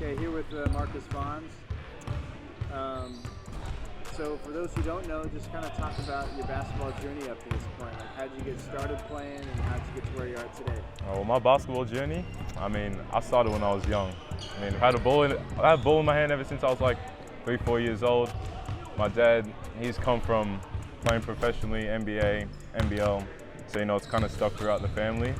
Okay, here with Marcus Vaughns. So for those who don't know, just kind of talk about your basketball journey up to this point. Like, how did you get started playing, and how did you get to where you are today? Well, my basketball journey, I started when I was young. I've had a ball in my hand ever since I was like 3-4 years old. My dad, he's come from playing professionally, NBA, NBL, so it's kind of stuck throughout the family.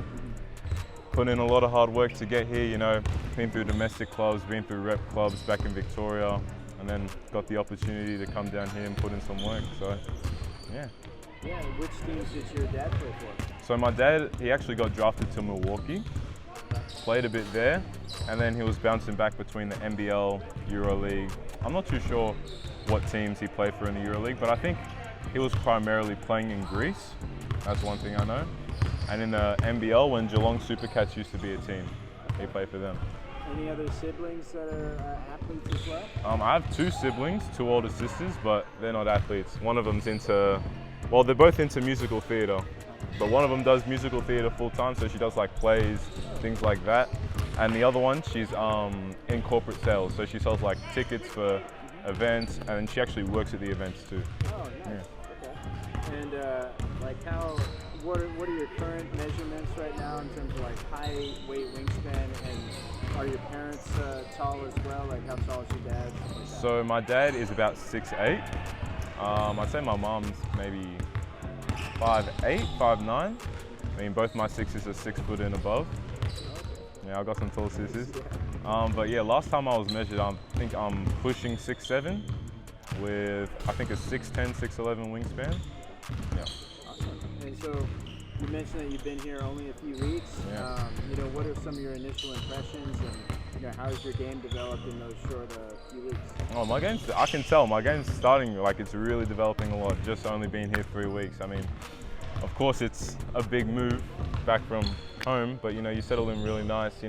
Put in a lot of hard work to get here, been through domestic clubs, been through rep clubs back in Victoria, and then got the opportunity to come down here and put in some work, so yeah. Yeah, which teams did your dad play for? So my dad, he actually got drafted to Milwaukee, played a bit there, and then he was bouncing back between the NBL, EuroLeague. I'm not too sure what teams he played for in the EuroLeague, but I think he was primarily playing in Greece. That's one thing I know. And in the NBL, when Geelong Supercats used to be a team, he played for them. Any other siblings that are athletes as well? I have 2 siblings, 2 older sisters, but they're not athletes. One of them's they're both into musical theatre, but one of them does musical theatre full time, so she does like plays, things like that. And the other one, she's in corporate sales, so she sells like tickets for events, and she actually works at the events too. Oh, nice. Yeah. Okay. And what are your current measurements right now in terms of like height, weight, wingspan, and are your parents tall as well? Like, how tall is your dad? So my dad is about 6'8". I'd say my mom's maybe 5'8", 5'9". Both my sixes are 6 foot and above. Yeah, I've got some tall sisters. But yeah, last time I was measured, I think I'm pushing 6'7", with I think a 6'10", 6'11" wingspan. Yeah. Awesome. And so you mentioned that you've been here only a few weeks. Yeah. What are some of your initial impressions, and how has your game developed in those short few weeks? Oh, I can tell my game's starting, like, it's really developing a lot, just only being here 3 weeks. Of course it's a big move back from home, but you settle in really nice,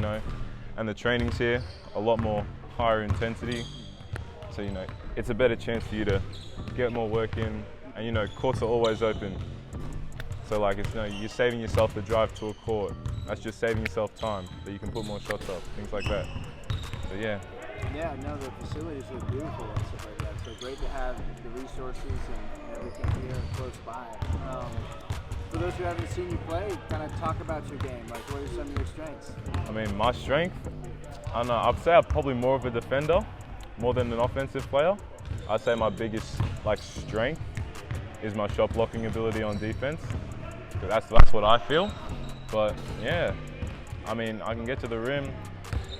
and the training's here a lot more higher intensity, so it's a better chance for you to get more work in, and courts are always open, so like you're saving yourself the drive to a court. That's just saving yourself time, that you can put more shots up, things like that. So yeah. Yeah, no, the facilities are beautiful and stuff like that, so great to have the resources and everything here close by. For those who haven't seen you play, kind of talk about your game. Like, what are some of your strengths? My strength, I don't know, I'd say I'm probably more of a defender, more than an offensive player. I'd say my biggest strength is my shot blocking ability on defense. That's what I feel. But yeah, I can get to the rim,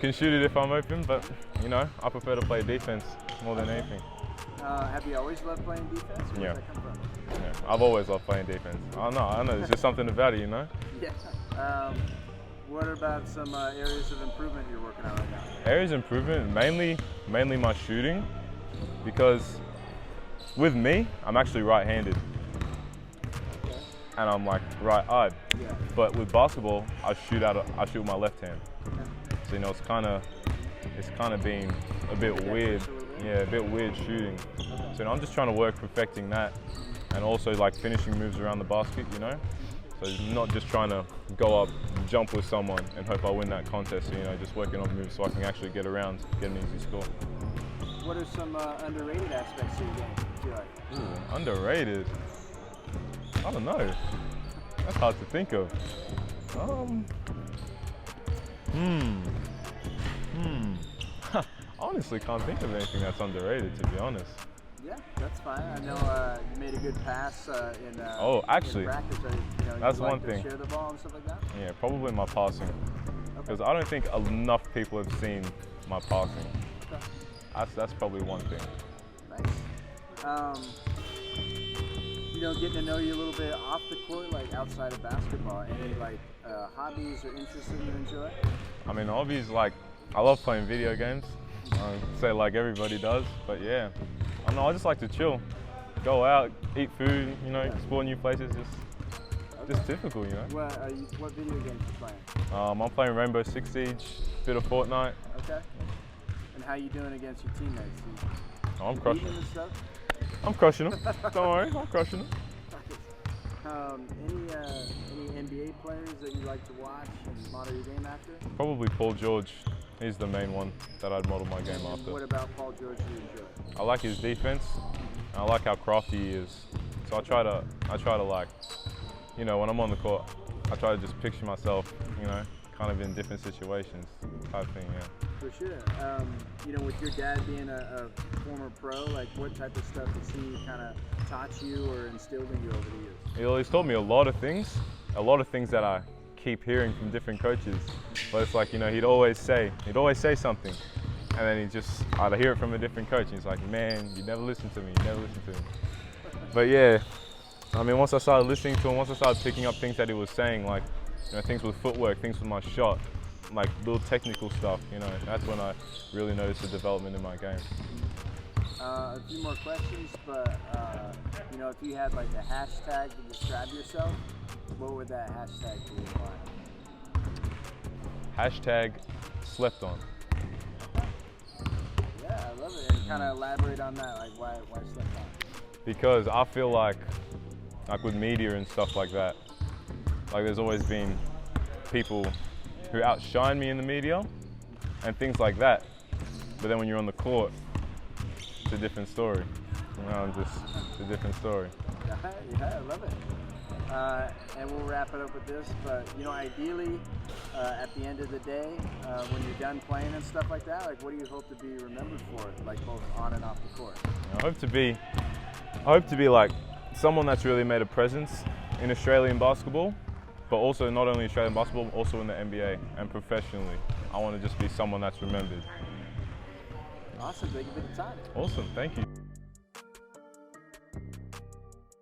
can shoot it if I'm open, but I prefer to play defense more than anything. Have you always loved playing defense? Where Yeah. does that come from? Yeah, I've always loved playing defense. I don't know, there's just something about it, Yeah. What about some areas of improvement you're working on right now? Areas of improvement, mainly my shooting, because with me, I'm actually right-handed. Okay. And I'm like right-eyed. Yeah. But with basketball, I shoot with my left hand. Okay. So it's kind of been a bit weird. Yeah, a bit weird shooting. Okay. So I'm just trying to work perfecting that, and also like finishing moves around the basket, So not just trying to go up, jump with someone and hope I win that contest. So, just working on moves so I can actually get around, get an easy score. What are some underrated aspects of your game, do you feel like? Ooh, underrated? I don't know. That's hard to think of. I honestly can't think of anything that's underrated, to be honest. Yeah, that's fine. I know you made a good pass in actually, in practice. that's you one like to thing. Share the ball and stuff like that? Yeah, probably my passing. Because I don't think enough people have seen my passing. Okay. That's probably one thing. Nice. Getting to know you a little bit off the court, like outside of basketball. Any hobbies or interests that you enjoy? Hobbies, I love playing video games. Say like everybody does, but yeah. I just like to chill, go out, eat food, explore new places, just typical, What video games are you playing? I'm playing Rainbow Six Siege, bit of Fortnite. Okay. And how you doing against your teammates? I'm crushing them and stuff? I'm crushing them. Don't worry, I'm crushing them. Any NBA players that you like to watch and model your game after? Probably Paul George. He's the main one that I'd model my game And after. what about Paul George do you enjoy? I like his defense. And I like how crafty he is. So I try to like, you know, when I'm on the court, I try to just picture myself, you know, kind of in different situations type thing, yeah. For sure. You know, with your dad being a former pro, like what type of stuff has he kind of taught you or instilled in you over the years? He's taught me a lot of things that I keep hearing from different coaches. But it's like, you know, he'd always say something. And then I'd hear it from a different coach and he's like, man, you never listen to me, you never listen to me. But yeah, I mean, once I started listening to him, once I started picking up things that he was saying, like, you know, things with footwork, things with my shot, like little technical stuff, you know, that's when I really noticed the development in my game. A few more questions, but you know, if you had like a hashtag to describe yourself, what would that hashtag be and why? Hashtag slept on. Yeah, I love it. And kind of elaborate on that, like why slept on? Because I feel like with media and stuff like that, like there's always been people who outshine me in the media and things like that. But then when you're on the court, it's a different story. You know, it's a different story. Yeah, I love it. And we'll wrap it up with this, but you know, ideally, at the end of the day, when you're done playing and stuff like that, like what do you hope to be remembered for, like both on and off the court? I hope to be like someone that's really made a presence in Australian basketball, but also not only Australian basketball, also in the NBA and professionally. I want to just be someone that's remembered. Awesome, thank you for the time. Awesome, thank you.